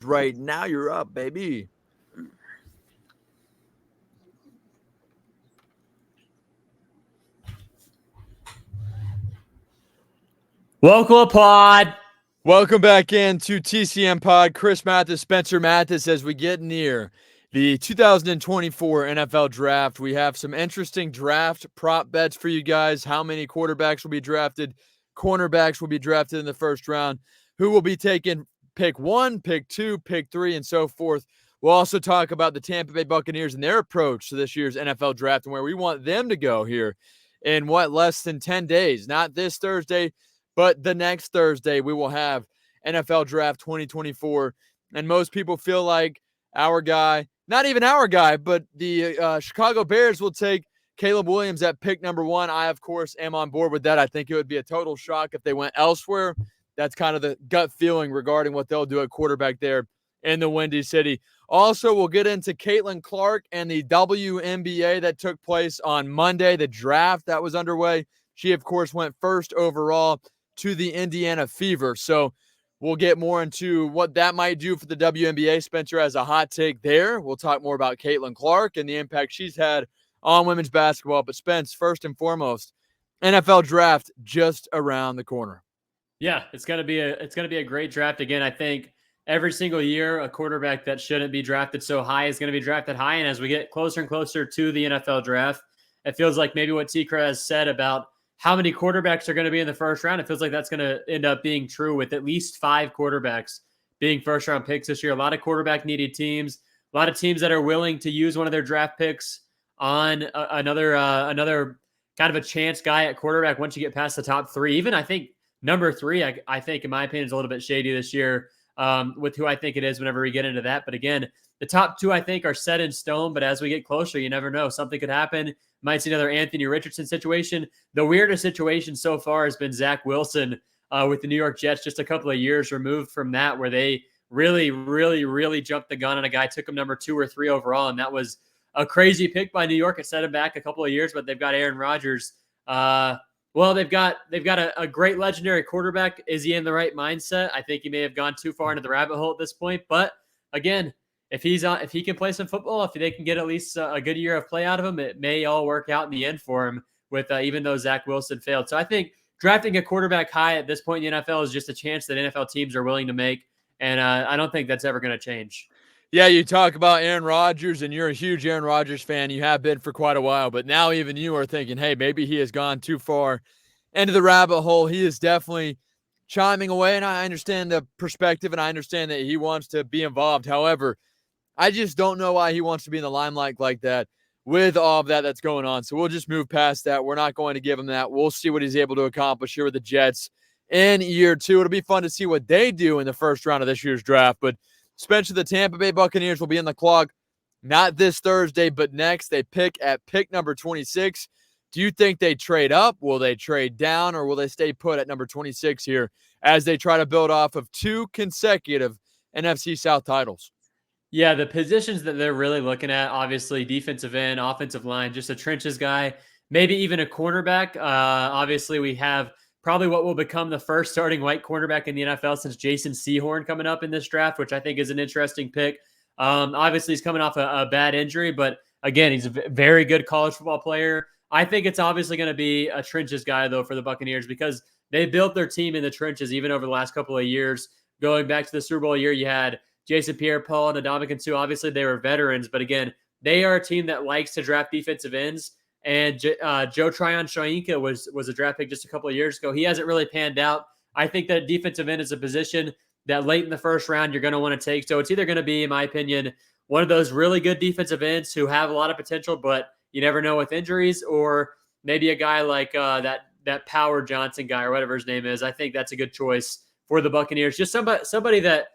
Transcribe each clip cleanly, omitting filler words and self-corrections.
Right now, you're up, baby. Welcome, Pod. Welcome back into TCM Pod. Chris Mathis, Spencer Mathis, as we get near the 2024 NFL Draft. We have some interesting draft prop bets for you guys. How many quarterbacks will be drafted? Cornerbacks will be drafted in the first round. Who will be taken pick 1, pick 2, pick 3, and so forth. We'll also talk about the Tampa Bay Buccaneers and their approach to this year's NFL Draft and where we want them to go here in less than 10 days. Not this Thursday, but the next Thursday, we will have NFL Draft 2024. And most people feel like our guy, not even our guy, but the Chicago Bears will take Caleb Williams at pick number 1. I, of course, am on board with that. I think it would be a total shock if they went elsewhere. That's kind of the gut feeling regarding what they'll do at quarterback there in the Windy City. Also, we'll get into Caitlin Clark and the WNBA that took place on Monday, the draft that was underway. She, of course, went first overall to the Indiana Fever. So we'll get more into what that might do for the WNBA. Spencer has a hot take there. We'll talk more about Caitlin Clark and the impact she's had on women's basketball. But Spence, first and foremost, NFL Draft just around the corner. Yeah, it's gonna be a great draft. Again, I think every single year a quarterback that shouldn't be drafted so high is going to be drafted high. And as we get closer and closer to the NFL draft, it feels like maybe what T-Cra has said about how many quarterbacks are going to be in the first round, it feels like that's going to end up being true with at least 5 quarterbacks being first-round picks this year. A lot of quarterback-needy teams, a lot of teams that are willing to use one of their draft picks on another kind of a chance guy at quarterback once you get past the top 3. Even I think number 3, I think, in my opinion, is a little bit shady this year with who I think it is whenever we get into that. But again, the top 2, I think, are set in stone. But as we get closer, you never know. Something could happen. Might see another Anthony Richardson situation. The weirdest situation so far has been Zach Wilson with the New York Jets, just a couple of years removed from that, where they really jumped the gun on a guy, took him number 2 or 3 overall. And that was a crazy pick by New York. It set him back a couple of years, but they've got Aaron Rodgers. Well, they've got a great legendary quarterback. Is he in the right mindset? I think he may have gone too far into the rabbit hole at this point. But again, if he can play some football, if they can get at least a good year of play out of him, it may all work out in the end for him. With even though Zach Wilson failed, so I think drafting a quarterback high at this point in the NFL is just a chance that NFL teams are willing to make, and I don't think that's ever going to change. Yeah, you talk about Aaron Rodgers, and you're a huge Aaron Rodgers fan. You have been for quite a while, but now even you are thinking, hey, maybe he has gone too far into the rabbit hole. He is definitely chiming away, and I understand the perspective, and I understand that he wants to be involved. However, I just don't know why he wants to be in the limelight like that with all of that that's going on. So we'll just move past that. We're not going to give him that. We'll see what he's able to accomplish here with the Jets in year 2. It'll be fun to see what they do in the first round of this year's draft. But Spencer, the Tampa Bay Buccaneers will be in the clock not this Thursday, but next. They pick at pick number 26. Do you think they trade up? Will they trade down, or will they stay put at number 26 here as they try to build off of 2 consecutive NFC South titles? Yeah, the positions that they're really looking at, obviously defensive end, offensive line, just a trenches guy, maybe even a cornerback. Obviously, we have probably what will become the first starting white cornerback in the NFL since Jason Sehorn coming up in this draft, which I think is an interesting pick. Obviously, he's coming off a bad injury, but again, he's a very good college football player. I think it's obviously going to be a trenches guy, though, for the Buccaneers because they built their team in the trenches even over the last couple of years. Going back to the Super Bowl year, you had Jason Pierre-Paul and Ndamukong Suh. Obviously, they were veterans, but again, they are a team that likes to draft defensive ends. And Joe Tryon-Shoyinka was a draft pick just a couple of years ago. He hasn't really panned out. I think that defensive end is a position that late in the first round you're going to want to take. So it's either going to be, in my opinion, one of those really good defensive ends who have a lot of potential, but you never know with injuries, or maybe a guy like that Power Johnson guy or whatever his name is. I think that's a good choice for the Buccaneers. Just somebody that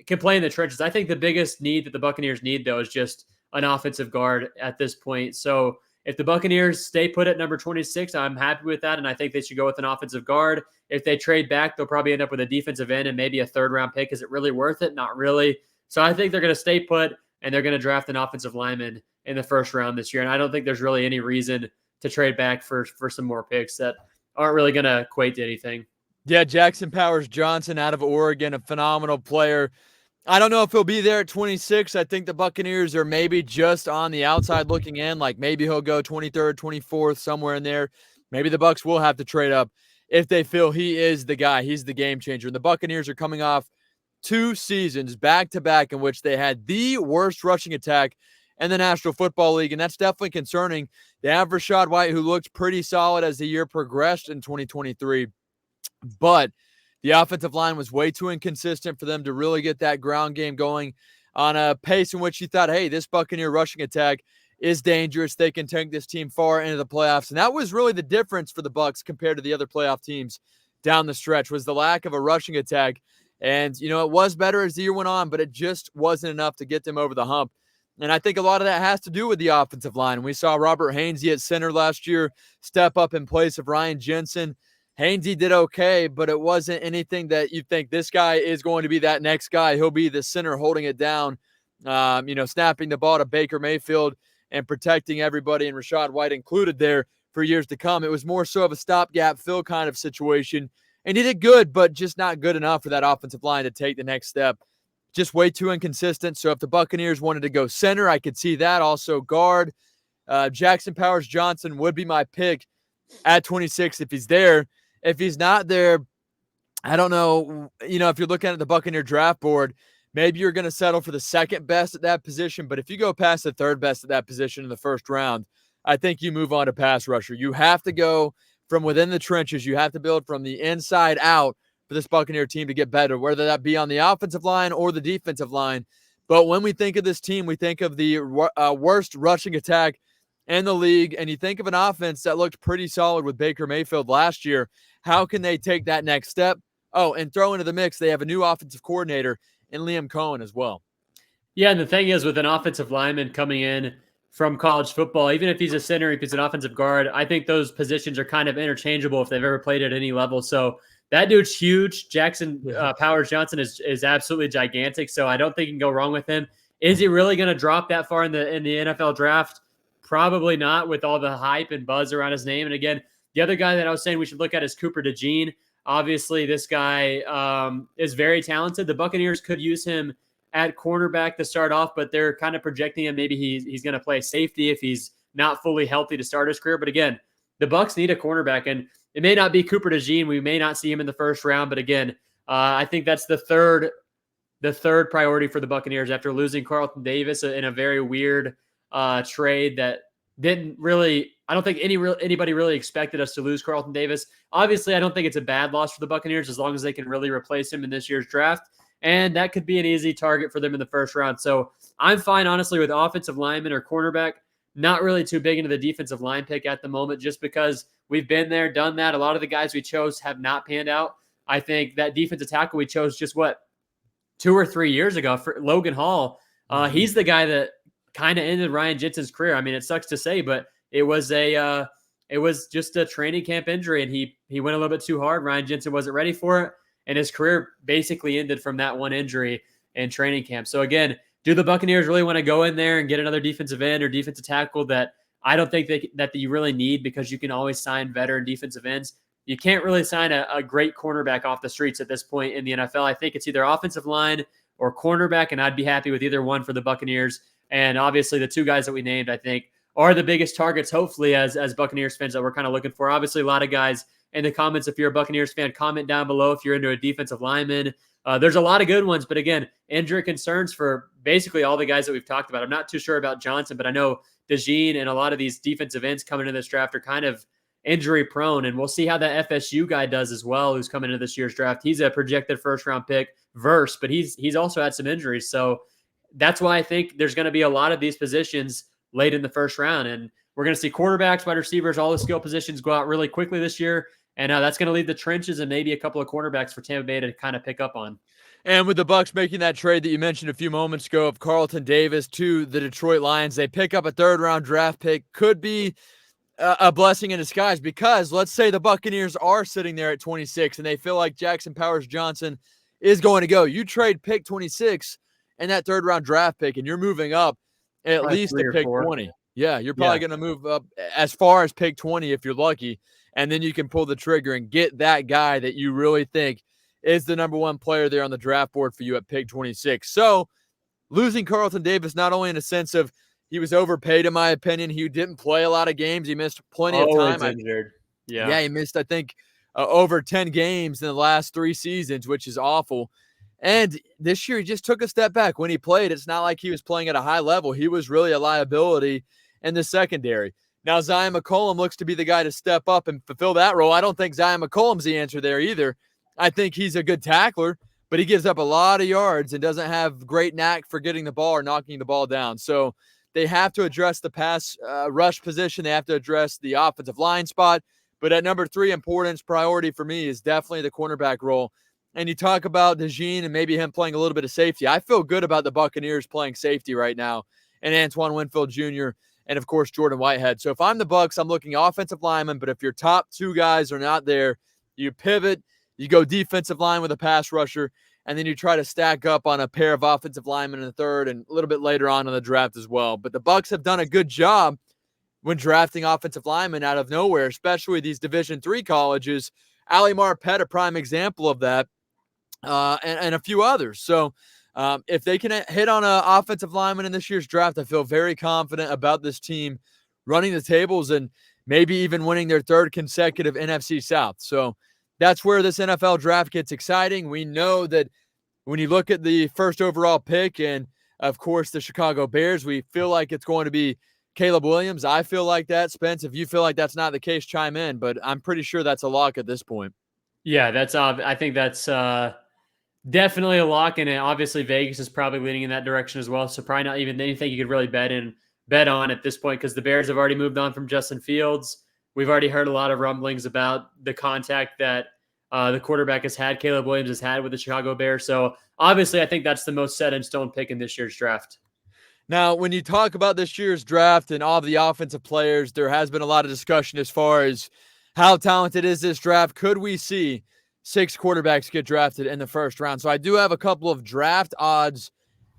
can play in the trenches. I think the biggest need that the Buccaneers need, though, is just an offensive guard at this point. So if the Buccaneers stay put at number 26, I'm happy with that, and I think they should go with an offensive guard. If they trade back, they'll probably end up with a defensive end and maybe a third-round pick. Is it really worth it? Not really. So I think they're going to stay put, and they're going to draft an offensive lineman in the first round this year. And I don't think there's really any reason to trade back for some more picks that aren't really going to equate to anything. Yeah, Jackson Powers Johnson out of Oregon, a phenomenal player. I don't know if he'll be there at 26. I think the Buccaneers are maybe just on the outside looking in. Like maybe he'll go 23rd, 24th, somewhere in there. Maybe the Bucs will have to trade up if they feel he is the guy. He's the game changer. The Buccaneers are coming off 2 seasons back to back in which they had the worst rushing attack in the National Football League, and that's definitely concerning. They have Rachaad White, who looked pretty solid as the year progressed in 2023, but the offensive line was way too inconsistent for them to really get that ground game going on a pace in which you thought, hey, this Buccaneer rushing attack is dangerous. They can take this team far into the playoffs. And that was really the difference for the Bucs compared to the other playoff teams down the stretch, was the lack of a rushing attack. And, it was better as the year went on, but it just wasn't enough to get them over the hump. And I think a lot of that has to do with the offensive line. We saw Robert Hainsey at center last year step up in place of Ryan Jensen. Hainsey did okay, but it wasn't anything that you think this guy is going to be that next guy. He'll be the center holding it down, snapping the ball to Baker Mayfield and protecting everybody, and Rachaad White included there for years to come. It was more so of a stopgap fill kind of situation. And he did good, but just not good enough for that offensive line to take the next step. Just way too inconsistent. So if the Buccaneers wanted to go center, I could see that. Also guard. Jackson Powers-Johnson would be my pick at 26 if he's there. If he's not there, I don't know. If you're looking at the Buccaneer draft board, maybe you're going to settle for the second best at that position. But if you go past the third best at that position in the first round, I think you move on to pass rusher. You have to go from within the trenches. You have to build from the inside out for this Buccaneer team to get better, whether that be on the offensive line or the defensive line. But when we think of this team, we think of the worst rushing attack in the league, and you think of an offense that looked pretty solid with Baker Mayfield last year. How can they take that next step? Oh, and throw into the mix, they have a new offensive coordinator in Liam Cohen as well. Yeah, and the thing is, with an offensive lineman coming in from college football, even if he's a center, if he's an offensive guard, I think those positions are kind of interchangeable if they've ever played at any level. So that dude's huge. Jackson Powers-Johnson is absolutely gigantic. So I don't think you can go wrong with him. Is he really going to drop that far in the NFL draft? Probably not, with all the hype and buzz around his name. And again, the other guy that I was saying we should look at is Cooper DeJean. Obviously, this guy is very talented. The Buccaneers could use him at cornerback to start off, but they're kind of projecting him. Maybe he's going to play safety if he's not fully healthy to start his career. But again, the Bucs need a cornerback, and it may not be Cooper DeJean. We may not see him in the first round, but again, I think that's the third priority for the Buccaneers after losing Carlton Davis in a very weird trade that didn't really. I don't think anybody really expected us to lose Carlton Davis. Obviously, I don't think it's a bad loss for the Buccaneers as long as they can really replace him in this year's draft. And that could be an easy target for them in the first round. So I'm fine, honestly, with offensive lineman or cornerback. Not really too big into the defensive line pick at the moment, just because we've been there, done that. A lot of the guys we chose have not panned out. I think that defensive tackle we chose just 2 or 3 years ago for Logan Hall. He's the guy that kind of ended Ryan Jensen's career. I mean, it sucks to say, but it was just a training camp injury, and he went a little bit too hard. Ryan Jensen wasn't ready for it, and his career basically ended from that one injury in training camp. So again, do the Buccaneers really want to go in there and get another defensive end or defensive tackle that I don't think that you really need, because you can always sign veteran defensive ends? You can't really sign a great cornerback off the streets at this point in the NFL. I think it's either offensive line or cornerback, and I'd be happy with either one for the Buccaneers. And obviously the two guys that we named, I think, are the biggest targets, hopefully, as Buccaneers fans that we're kind of looking for. Obviously, a lot of guys in the comments, if you're a Buccaneers fan, comment down below if you're into a defensive lineman. There's a lot of good ones, but again, injury concerns for basically all the guys that we've talked about. I'm not too sure about Johnson, but I know DeJean and a lot of these defensive ends coming into this draft are kind of injury prone, and we'll see how that FSU guy does as well, who's coming into this year's draft. He's a projected first round pick, but he's also had some injuries. So that's why I think there's going to be a lot of these positions late in the first round. And we're going to see quarterbacks, wide receivers, all the skill positions go out really quickly this year. And that's going to leave the trenches and maybe a couple of cornerbacks for Tampa Bay to kind of pick up on. And with the Bucs making that trade that you mentioned a few moments ago of Carlton Davis to the Detroit Lions, they pick up a third-round draft pick. Could be a blessing in disguise, because let's say the Buccaneers are sitting there at 26 and they feel like Jackson Powers-Johnson is going to go. You trade pick 26 and that third-round draft pick, and you're moving up at Probably least to pick 20. Yeah, you're probably going to move up as far as pick 20 if you're lucky, and then you can pull the trigger and get that guy that you really think is the number one player there on the draft board for you at pick 26. So losing Carlton Davis, not only in a sense of he was overpaid, in my opinion, he didn't play a lot of games. He missed plenty of time. Always injured. Yeah, he missed, I think, over 10 games in the last 3 seasons, which is awful. And this year, he just took a step back. When he played, it's not like he was playing at a high level. He was really a liability in the secondary. Now, Zion McCollum looks to be the guy to step up and fulfill that role. I don't think Zion McCollum's the answer there either. I think he's a good tackler, but he gives up a lot of yards and doesn't have great knack for getting the ball or knocking the ball down. So they have to address the pass rush position. They have to address the offensive line spot. But at number 3, importance priority for me is definitely the cornerback role. And you talk about DeJean and maybe him playing a little bit of safety. I feel good about the Buccaneers playing safety right now, and Antoine Winfield Jr. and, of course, Jordan Whitehead. So if I'm the Bucs, I'm looking offensive lineman. But if your top 2 guys are not there, you pivot, you go defensive line with a pass rusher, and then you try to stack up on a pair of offensive linemen in the third and a little bit later on in the draft as well. But the Bucs have done a good job when drafting offensive linemen out of nowhere, especially these Division III colleges. Ali Marpet, a prime example of that, and a few others. So if they can hit on an offensive lineman in this year's draft, I feel very confident about this team running the tables and maybe even winning their 3rd consecutive NFC South. So that's where this NFL draft gets exciting. We know that when you look at the first overall pick and, of course, the Chicago Bears, we feel like it's going to be Caleb Williams. I feel like that. Spence, if you feel like that's not the case, chime in. But I'm pretty sure that's a lock at this point. Yeah, I think that's definitely a lock, and obviously Vegas is probably leaning in that direction as well. So probably not even anything you could really bet on at this point, because the Bears have already moved on from Justin Fields. We've already heard a lot of rumblings about the contact that the quarterback Caleb Williams has had with the Chicago Bears. So obviously I think that's the most set in stone pick in this year's draft. Now, when you talk about this year's draft and all of the offensive players, there has been a lot of discussion as far as how talented is this draft. Could we see 6 quarterbacks get drafted in the first round? So I do have a couple of draft odds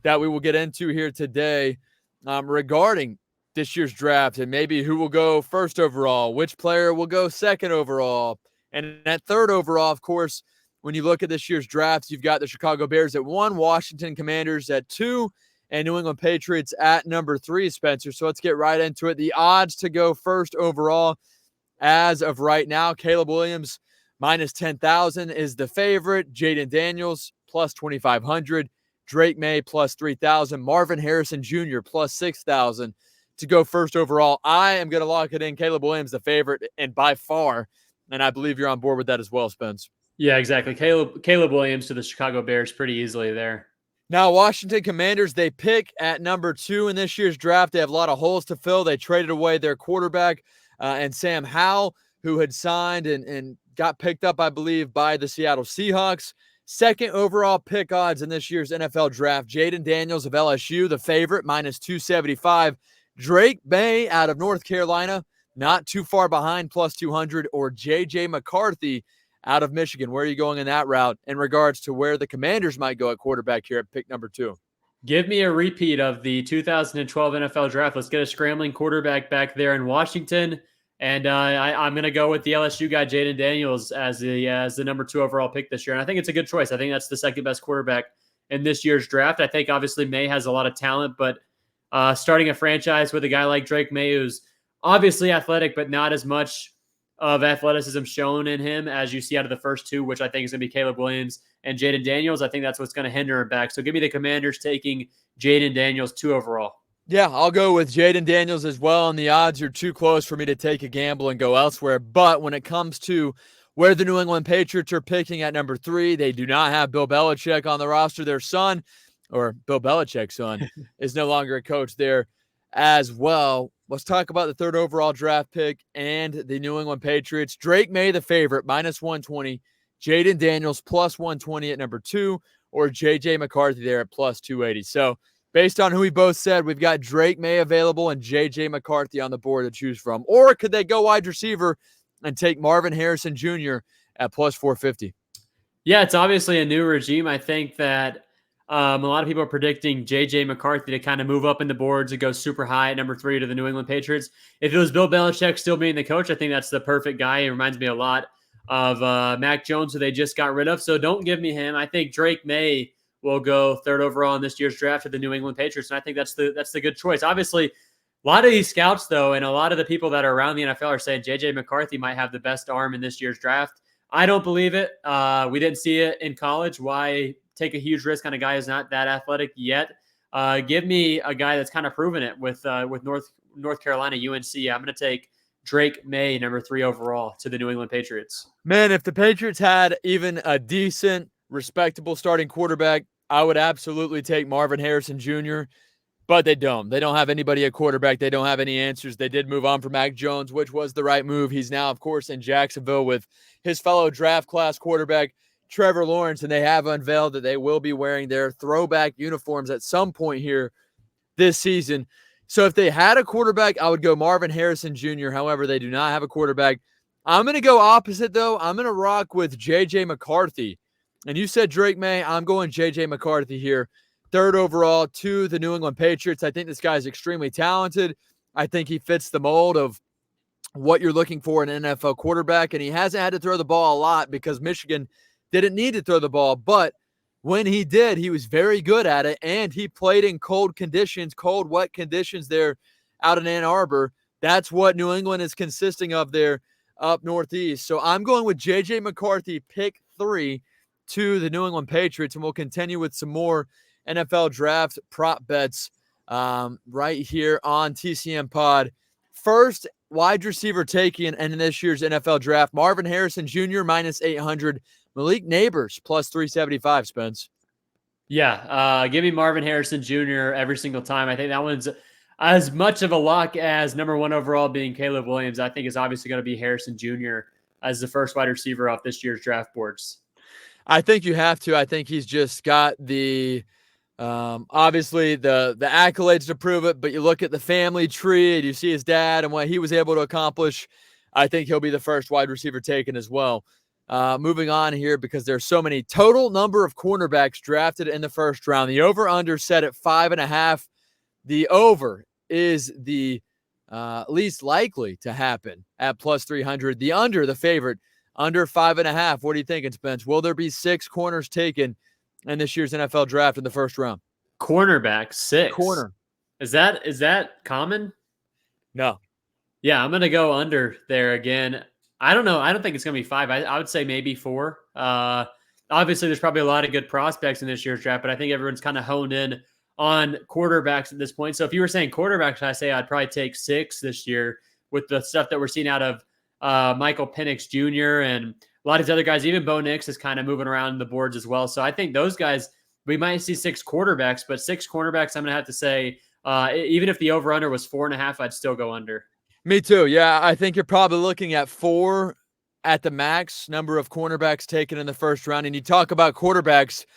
that we will get into here today regarding this year's draft and maybe who will go first overall, which player will go second overall. And at 3rd overall, of course, when you look at this year's drafts, you've got the Chicago Bears at 1, Washington Commanders at 2, and New England Patriots at number 3, Spencer. So let's get right into it. The odds to go first overall as of right now, Caleb Williams minus 10,000 is the favorite. Jaden Daniels plus 2,500. Drake May plus 3,000. Marvin Harrison Jr. plus 6,000 to go first overall. I am going to lock it in. Caleb Williams, the favorite, and by far. And I believe you're on board with that as well, Spence. Yeah, exactly. Caleb Williams to the Chicago Bears pretty easily there. Now, Washington Commanders, they pick at number 2 in this year's draft. They have a lot of holes to fill. They traded away their quarterback and Sam Howell, who had signed and got picked up, I believe, by the Seattle Seahawks. 2nd overall pick odds in this year's NFL draft. Jaden Daniels of LSU, the favorite, minus 275. Drake May out of North Carolina, not too far behind, plus 200. Or J.J. McCarthy out of Michigan. Where are you going in that route in regards to where the Commanders might go at quarterback here at pick number 2? Give me a repeat of the 2012 NFL draft. Let's get a scrambling quarterback back there in Washington. And I'm going to go with the LSU guy, Jaden Daniels, as the number 2 overall pick this year. And I think it's a good choice. I think that's the 2nd best quarterback in this year's draft. I think obviously May has a lot of talent, but starting a franchise with a guy like Drake May, who's obviously athletic, but not as much of athleticism shown in him as you see out of the first 2, which I think is going to be Caleb Williams and Jaden Daniels. I think that's what's going to hinder him back. So give me the Commanders taking Jaden Daniels 2 overall. Yeah, I'll go with Jaden Daniels as well, and the odds are too close for me to take a gamble and go elsewhere. But when it comes to where the New England Patriots are picking at number 3, they do not have Bill Belichick on the roster. Their son, or Bill Belichick's son, is no longer a coach there as well. Let's talk about the 3rd overall draft pick and the New England Patriots. Drake May, the favorite, minus 120. Jaden Daniels, plus 120 at number 2, or J.J. McCarthy there at plus 280. So based on who we both said, we've got Drake May available and J.J. McCarthy on the board to choose from. Or could they go wide receiver and take Marvin Harrison Jr. at plus 450? Yeah, it's obviously a new regime. I think that a lot of people are predicting J.J. McCarthy to kind of move up in the boards and go super high at number 3 to the New England Patriots. If it was Bill Belichick still being the coach, I think that's the perfect guy. He reminds me a lot of Mac Jones, who they just got rid of. So don't give me him. I think Drake May will go 3rd overall in this year's draft to the New England Patriots, and I think that's the good choice. Obviously, a lot of these scouts, though, and a lot of the people that are around the NFL are saying J.J. McCarthy might have the best arm in this year's draft. I don't believe it. We didn't see it in college. Why take a huge risk on a guy who's not that athletic yet? Give me a guy that's kind of proven it with North Carolina, UNC. I'm going to take Drake May, number 3 overall, to the New England Patriots. Man, if the Patriots had even a decent, respectable starting quarterback, I would absolutely take Marvin Harrison Jr., but they don't. They don't have anybody at quarterback. They don't have any answers. They did move on from Mac Jones, which was the right move. He's now, of course, in Jacksonville with his fellow draft class quarterback, Trevor Lawrence, and they have unveiled that they will be wearing their throwback uniforms at some point here this season. So if they had a quarterback, I would go Marvin Harrison Jr. However, they do not have a quarterback. I'm going to go opposite, though. I'm going to rock with J.J. McCarthy. And you said Drake May. I'm going J.J. McCarthy here. 3rd overall to the New England Patriots. I think this guy is extremely talented. I think he fits the mold of what you're looking for in an NFL quarterback, and he hasn't had to throw the ball a lot because Michigan didn't need to throw the ball, but when he did, he was very good at it, and he played in cold conditions, cold, wet conditions there out in Ann Arbor. That's what New England is consisting of there up northeast. So I'm going with J.J. McCarthy, pick 3 to the New England Patriots, and we'll continue with some more NFL draft prop bets right here on TCM Pod. First wide receiver taken in this year's NFL draft, Marvin Harrison Jr. minus 800, Malik Neighbors plus 375, Spence. Yeah, give me Marvin Harrison Jr. every single time. I think that one's as much of a lock as number 1 overall being Caleb Williams. I think is obviously going to be Harrison Jr. as the first wide receiver off this year's draft boards. I think you have to. I think he's just got the obviously the accolades to prove it, but you look at the family tree and you see his dad and what he was able to accomplish. I think he'll be the first wide receiver taken as well. Moving on here because there's so many total number of cornerbacks drafted in the first round. The over-under set at 5.5. The over is the least likely to happen at plus 300. The under, the favorite, under 5.5. What are you thinking, Spence? Will there be 6 corners taken in this year's NFL draft in the first round? Cornerback 6. Corner. Is that common? No. Yeah, I'm going to go under there again. I don't know. I don't think it's going to be 5. I would say maybe 4. Obviously, there's probably a lot of good prospects in this year's draft, but I think everyone's kind of honed in on quarterbacks at this point. So if you were saying quarterbacks, I say I'd probably take 6 this year with the stuff that we're seeing out of Michael Penix Jr. and a lot of these other guys. Even Bo Nix is kind of moving around the boards as well. So I think those guys, we might see 6 quarterbacks, but 6 cornerbacks, I'm going to have to say, even if the over-under was 4.5, I'd still go under. Me too. Yeah, I think you're probably looking at 4 at the max number of cornerbacks taken in the first round. And you talk about quarterbacks,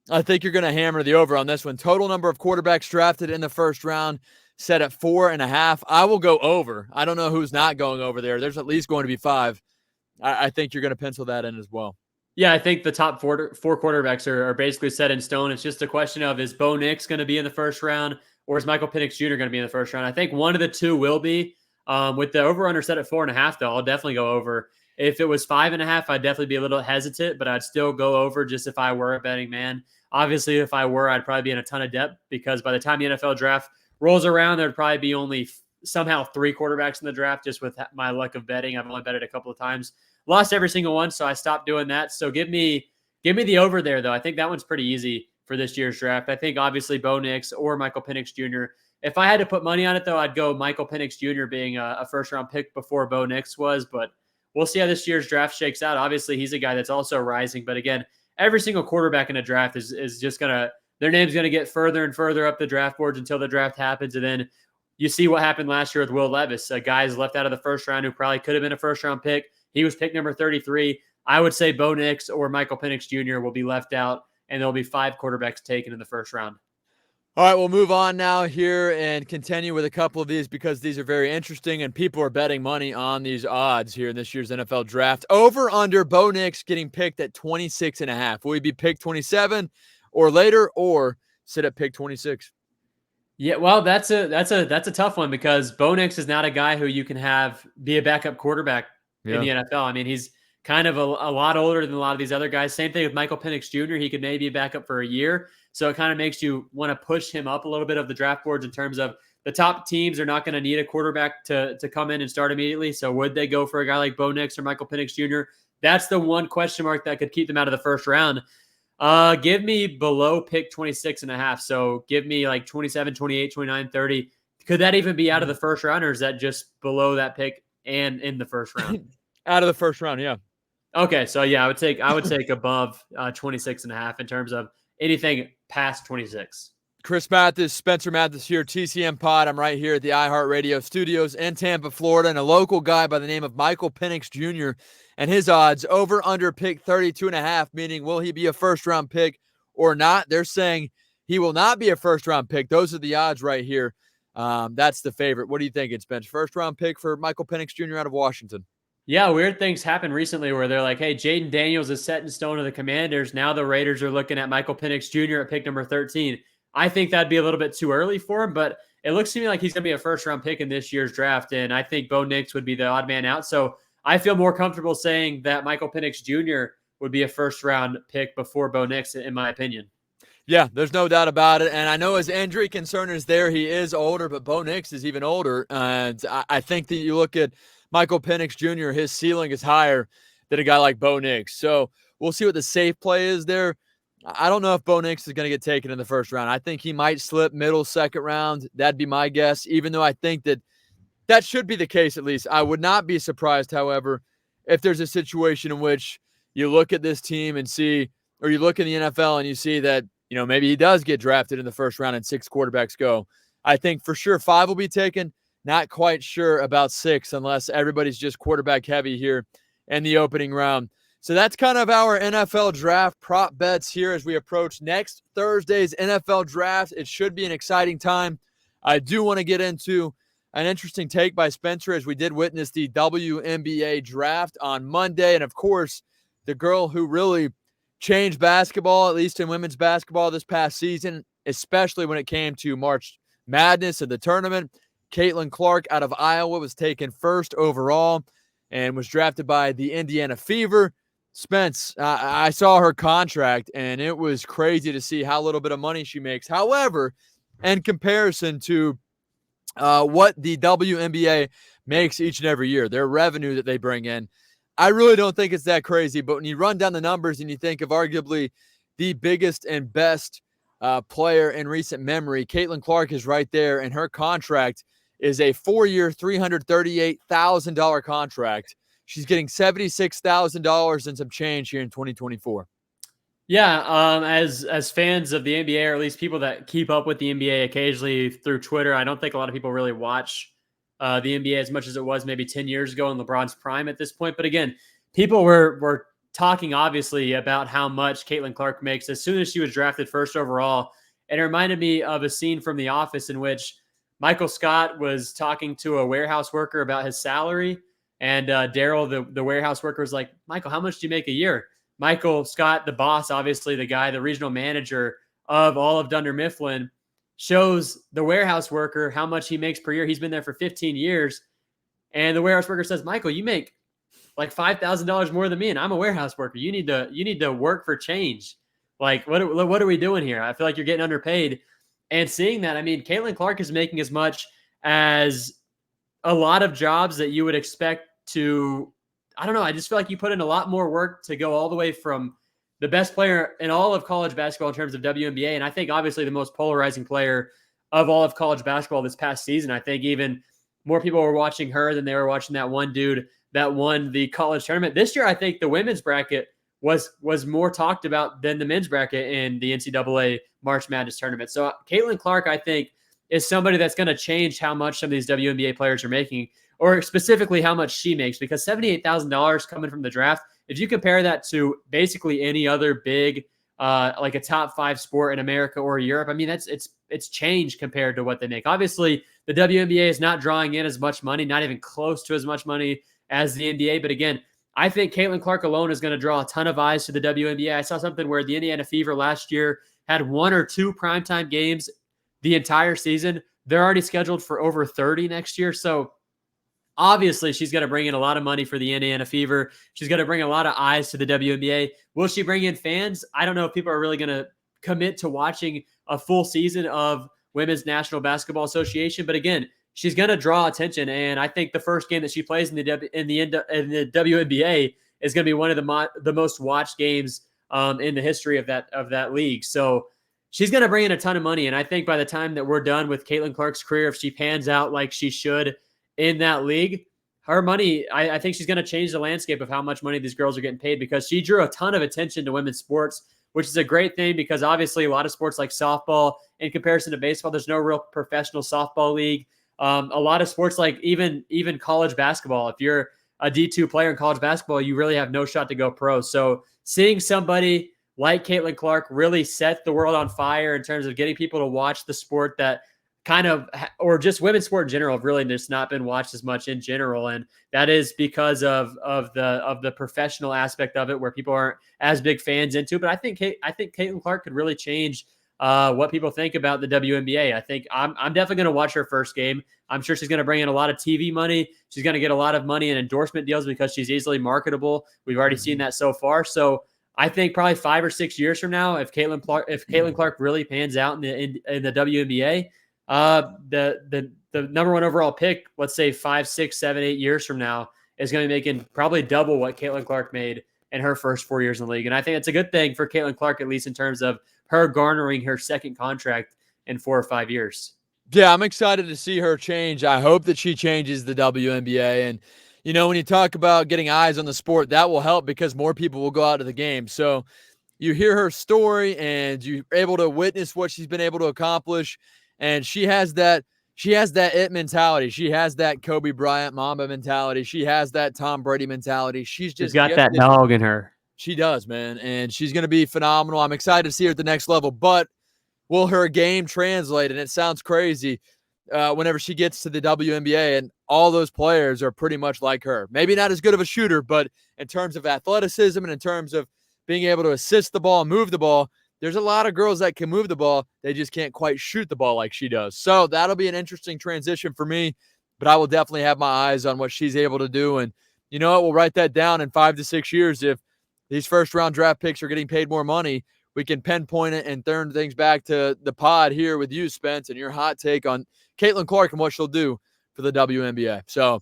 I think you're going to hammer the over on this one. Total number of quarterbacks drafted in the first round set at 4.5. I will go over. I don't know who's not going over there. There's at least going to be 5. I think you're going to pencil that in as well. Yeah, I think the top 4 quarterbacks are basically set in stone. It's just a question of, is Bo Nix going to be in the first round or is Michael Penix Jr. going to be in the first round? I think one of the two will be. With the over-under set at 4.5, though, I'll definitely go over. If it was 5.5, I'd definitely be a little hesitant, but I'd still go over just if I were a betting man. Obviously, if I were, I'd probably be in a ton of debt because by the time the NFL draft rolls around, there'd probably be only somehow 3 quarterbacks in the draft. Just with my luck of betting, I've only betted a couple of times, lost every single one, so I stopped doing that. So give me the over there, though. I think that one's pretty easy for this year's draft. I think obviously Bo Nix or Michael Penix Jr. If I had to put money on it, though, I'd go Michael Penix Jr. being a first-round pick before Bo Nix was, but we'll see how this year's draft shakes out. Obviously, he's a guy that's also rising, but again, every single quarterback in a draft is just going to – their name's going to get further and further up the draft boards until the draft happens, and then you see what happened last year with Will Levis. A guy is left out of the first round who probably could have been a first-round pick. He was pick number 33. I would say Bo Nix or Michael Penix Jr. will be left out, and there'll be 5 quarterbacks taken in the first round. All right, we'll move on now here and continue with a couple of these because these are very interesting and people are betting money on these odds here in this year's NFL draft. Over under Bo Nix getting picked at 26.5. Will he be picked 27 or later or sit at pick 26? Yeah, well, that's a tough one because Bo Nix is not a guy who you can have be a backup quarterback in the NFL. I mean, he's kind of a lot older than a lot of these other guys. Same thing with Michael Penix Jr. He could maybe be back up for a year. So it kind of makes you want to push him up a little bit of the draft boards in terms of the top teams are not going to need a quarterback to come in and start immediately. So would they go for a guy like Bo Nix or Michael Penix Jr.? That's the one question mark that could keep them out of the first round. Give me below pick 26.5. So give me like 27, 28, 29, 30. Could that even be out of the first round, or is that just below that pick and in the first round? Out of the first round, yeah. Okay, so yeah, I would take above 26.5 in terms of anything past 26. Chris Mathis, Spencer Mathis here, TCM Pod. I'm right here at the iHeartRadio studios in Tampa, Florida, and a local guy by the name of Michael Penix Jr. and his odds over under pick 32.5, meaning will he be a first-round pick or not? They're saying he will not be a first-round pick. Those are the odds right here. That's the favorite. What do you think, it's Spence? First-round pick for Michael Penix Jr. out of Washington. Yeah, weird things happened recently where they're like, hey, Jaden Daniels is set in stone to the Commanders. Now the Raiders are looking at Michael Penix Jr. at pick number 13. I think that'd be a little bit too early for him, but it looks to me like he's going to be a first-round pick in this year's draft, and I think Bo Nix would be the odd man out. So I feel more comfortable saying that Michael Penix Jr. would be a first-round pick before Bo Nix, in my opinion. Yeah, there's no doubt about it. And I know his injury concern is there. He is older, but Bo Nix is even older. And I think that you look at Michael Penix Jr., his ceiling is higher than a guy like Bo Nix. So we'll see what the safe play is there. I don't know if Bo Nix is going to get taken in the first round. I think he might slip middle second round. That'd be my guess, even though I think that should be the case at least. I would not be surprised, however, if there's a situation in which you look at this team and see, or you look in the NFL and you see that, maybe he does get drafted in the first round and 6 quarterbacks go. I think for sure 5 will be taken. Not quite sure about 6 unless everybody's just quarterback heavy here in the opening round. So that's kind of our NFL draft prop bets here as we approach next Thursday's NFL draft. It should be an exciting time. I do want to get into an interesting take by Spencer as we did witness the WNBA draft on Monday. And of course, the girl who really changed basketball, at least in women's basketball this past season, especially when it came to March Madness and the tournament. Caitlin Clark out of Iowa was taken first overall and was drafted by the Indiana Fever. Spence, I saw her contract, and it was crazy to see how little bit of money she makes. However, in comparison to what the WNBA makes each and every year, their revenue that they bring in, I really don't think it's that crazy. But when you run down the numbers and you think of arguably the biggest and best player in recent memory, Caitlin Clark is right there, and her contract is a 4-year, $338,000 contract. She's getting $76,000 and some change here in 2024. Yeah, as fans of the NBA, or at least people that keep up with the NBA occasionally through Twitter, I don't think a lot of people really watch the NBA as much as it was maybe 10 years ago in LeBron's prime at this point. But again, people were talking obviously about how much Caitlin Clark makes as soon as she was drafted first overall. And it reminded me of a scene from The Office in which Michael Scott was talking to a warehouse worker about his salary. And Daryl, the warehouse worker, was like, Michael, how much do you make a year? Michael Scott, the boss, obviously the guy, the regional manager of all of Dunder Mifflin, shows the warehouse worker how much he makes per year. He's been there for 15 years. And the warehouse worker says, Michael, you make like $5,000 more than me, and I'm a warehouse worker. You need to work for change. Like, what are we doing here? I feel like you're getting underpaid. And seeing that, I mean, Caitlin Clark is making as much as a lot of jobs that you would expect to, I don't know. I just feel like you put in a lot more work to go all the way from the best player in all of college basketball in terms of WNBA. And I think obviously the most polarizing player of all of college basketball this past season. I think even more people were watching her than they were watching that one dude that won the college tournament. This year, I think the women's bracket was more talked about than the men's bracket in the NCAA March Madness tournament. So Caitlin Clark, I think, is somebody that's going to change how much some of these WNBA players are making, or specifically how much she makes, because $78,000 coming from the draft, if you compare that to basically any other big, like a top 5 sport in America or Europe, I mean, it's changed compared to what they make. Obviously, the WNBA is not drawing in as much money, not even close to as much money as the NBA. But again, I think Caitlin Clark alone is going to draw a ton of eyes to the WNBA. I saw something where the Indiana Fever last year had 1 or 2 primetime games the entire season. They're already scheduled for over 30 next year. So Obviously, she's going to bring in a lot of money for the Indiana Fever. She's going to bring a lot of eyes to the WNBA. Will she bring in fans? I don't know if people are really going to commit to watching a full season of Women's National Basketball Association. But again, she's going to draw attention, and I think the first game that she plays in the WNBA is going to be one of the most watched games in the history of that league. So she's going to bring in a ton of money, and I think by the time that we're done with Caitlin Clark's career, if she pans out like she should in that league, her money, I think she's going to change the landscape of how much money these girls are getting paid, because she drew a ton of attention to women's sports, which is a great thing, because obviously a lot of sports like softball, in comparison to baseball, there's no real professional softball league. A lot of sports like even college basketball, if you're a D2 player in college basketball, you really have no shot to go pro. So seeing somebody like Caitlin Clark really set the world on fire in terms of getting people to watch the sport that or just women's sport in general, have really just not been watched as much in general. And that is because of the professional aspect of it, where people aren't as big fans into. But I think Caitlin Clark could really change what people think about the WNBA. I think I'm definitely going to watch her first game. I'm sure she's going to bring in a lot of TV money. She's going to get a lot of money in endorsement deals because she's easily marketable. We've already seen that so far. So I think probably 5 or 6 years from now, if Caitlin Clark really pans out in the WNBA, the number one overall pick, let's say 5, 6, 7, 8 years from now, is going to be making probably double what Caitlin Clark made in her first 4 years in the league. And I think it's a good thing for Caitlin Clark, at least in terms of her garnering her second contract in 4 or 5 years. Yeah, I'm excited to see her change. I hope that she changes the WNBA. And, when you talk about getting eyes on the sport, that will help because more people will go out to the game. So you hear her story and you're able to witness what she's been able to accomplish. And she has that it mentality. She has that Kobe Bryant Mamba mentality. She has that Tom Brady mentality. She's got that dog in her. She does, man. And she's going to be phenomenal. I'm excited to see her at the next level. But will her game translate? And it sounds crazy whenever she gets to the WNBA, and all those players are pretty much like her. Maybe not as good of a shooter, but in terms of athleticism and in terms of being able to assist the ball and move the ball, there's a lot of girls that can move the ball. They just can't quite shoot the ball like she does. So that'll be an interesting transition for me, but I will definitely have my eyes on what she's able to do. And you know what? We'll write that down in 5 to 6 years. If these first-round draft picks are getting paid more money, we can pinpoint it and turn things back to the pod here with you, Spence, and your hot take on Caitlin Clark and what she'll do for the WNBA. So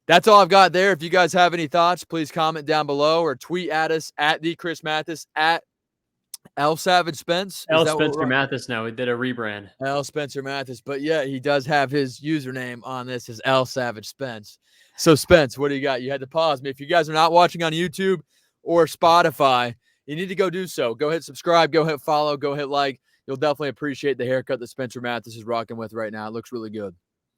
that's all I've got there. If you guys have any thoughts, please comment down below or tweet at us at the Chris Mathis, at L Savage Spence. L Spencer Mathis now. We did a rebrand. L Spencer Mathis. But yeah, he does have his username on this as L Savage Spence. So Spence, what do you got? You had to pause me. If you guys are not watching on YouTube or Spotify, you need to go do so. Go hit subscribe, go hit follow, go hit like. You'll definitely appreciate the haircut that Spencer Mathis is rocking with right now. It looks really good.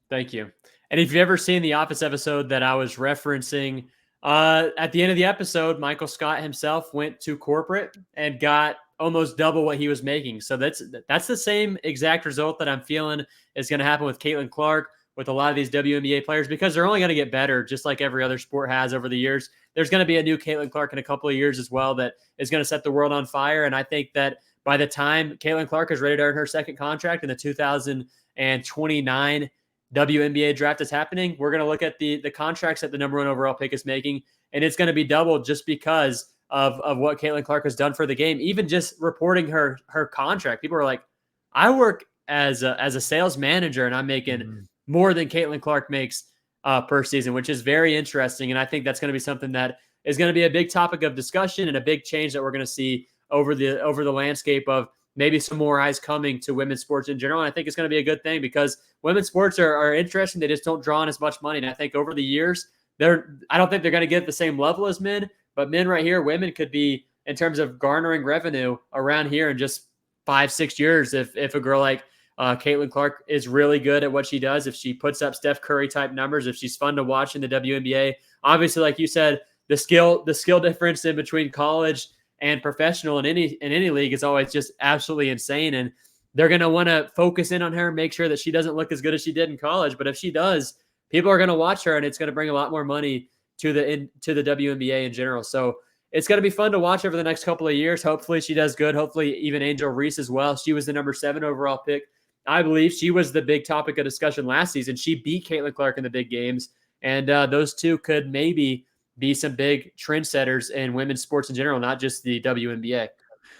Thank you. And if you've ever seen the Office episode that I was referencing, at the end of the episode, Michael Scott himself went to corporate and got almost double what he was making. So that's the same exact result that I'm feeling is going to happen with Caitlin Clark, with a lot of these WNBA players, because they're only going to get better, just like every other sport has over the years. There's going to be a new Caitlin Clark in a couple of years as well that is going to set the world on fire. And I think that by the time Caitlin Clark is ready to earn her second contract in the 2029 WNBA draft is happening, we're going to look at the contracts that the number one overall pick is making, and it's going to be doubled just because of what Caitlin Clark has done for the game. Even just reporting her contract, people are like, I work as a sales manager and I'm making more than Caitlin Clark makes per season, which is very interesting. And I think that's going to be something that is going to be a big topic of discussion and a big change that we're going to see over the landscape of maybe some more eyes coming to women's sports in general. And I think it's going to be a good thing because women's sports are interesting. They just don't draw in as much money. And I think over the years, I don't think they're going to get at the same level as men, but men right here, women could be, in terms of garnering revenue around here in just 5-6 years. If a girl like Caitlin Clark is really good at what she does, if she puts up Steph Curry type numbers, if she's fun to watch in the WNBA, obviously, like you said, the skill difference in between college and professional in any league is always just absolutely insane. And they're going to want to focus in on her, make sure that she doesn't look as good as she did in college. But if she does, people are going to watch her, and it's going to bring a lot more money to the WNBA in general. So it's going to be fun to watch over the next couple of years. Hopefully she does good. Hopefully even Angel Reese as well. She was the number 7 overall pick. I believe she was the big topic of discussion last season. She beat Caitlin Clark in the big games, And those two could maybe be some big trendsetters in women's sports in general, not just the WNBA.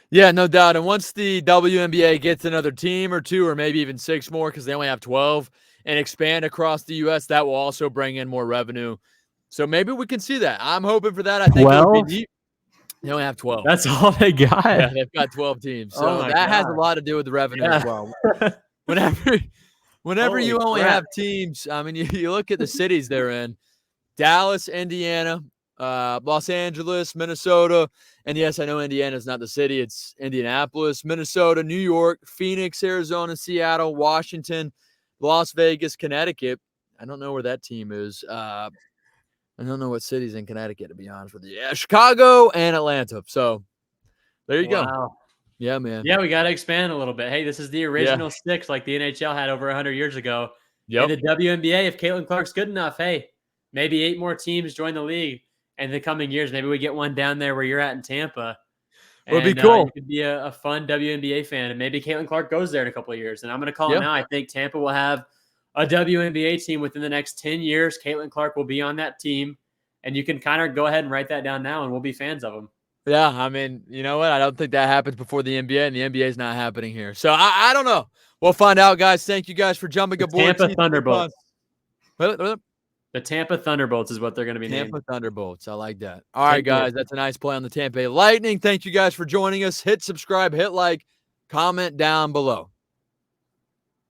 Yeah, no doubt. And once the WNBA gets another team or two, or maybe even 6 more, because they only have 12, and expand across the U.S., that will also bring in more revenue. So maybe we can see that. I'm hoping for that. I think it would be 12? neat. They only have 12. That's all they got. Yeah, they've got 12 teams. Oh So my that has a God. lot to do with the revenue as Yeah. well. Whenever Holy you only crap. have teams, I mean, you look at the cities they're in: Dallas, Indiana, Los Angeles, Minnesota, and yes, I know Indiana's not the city; it's Indianapolis, Minnesota, New York, Phoenix, Arizona, Seattle, Washington, Las Vegas, Connecticut. I don't know where that team is. I don't know what cities in Connecticut, to be honest with you. Yeah, Chicago and Atlanta. So there you go. Wow. Yeah, man. Yeah, we got to expand a little bit. Hey, this is the Yeah. original six like the NHL had over 100 years ago. In Yep. the WNBA, if Caitlin Clark's good enough, hey, maybe 8 more teams join the league in the coming years. Maybe we get one down there where you're at in Tampa. Would be And cool. you could be a fun WNBA fan. And maybe Caitlin Clark goes there in a couple of years. And I'm going to call Yeah. it now. I think Tampa will have a WNBA team within the next 10 years. Caitlin Clark will be on that team. And you can kind of go ahead and write that down now, and we'll be fans of them. Yeah, I mean, you know what? I don't think that happens before the NBA, and the NBA is not happening here. So I don't know. We'll find out, guys. Thank you guys for jumping aboard. Tampa Thunderbolts. The The Tampa Thunderbolts is what they're going to be Tampa named. Thunderbolts. I like that. All right, 10 years. guys. That's a nice play on the Tampa Bay Lightning. Thank you guys for joining us. Hit subscribe, hit like, comment down below.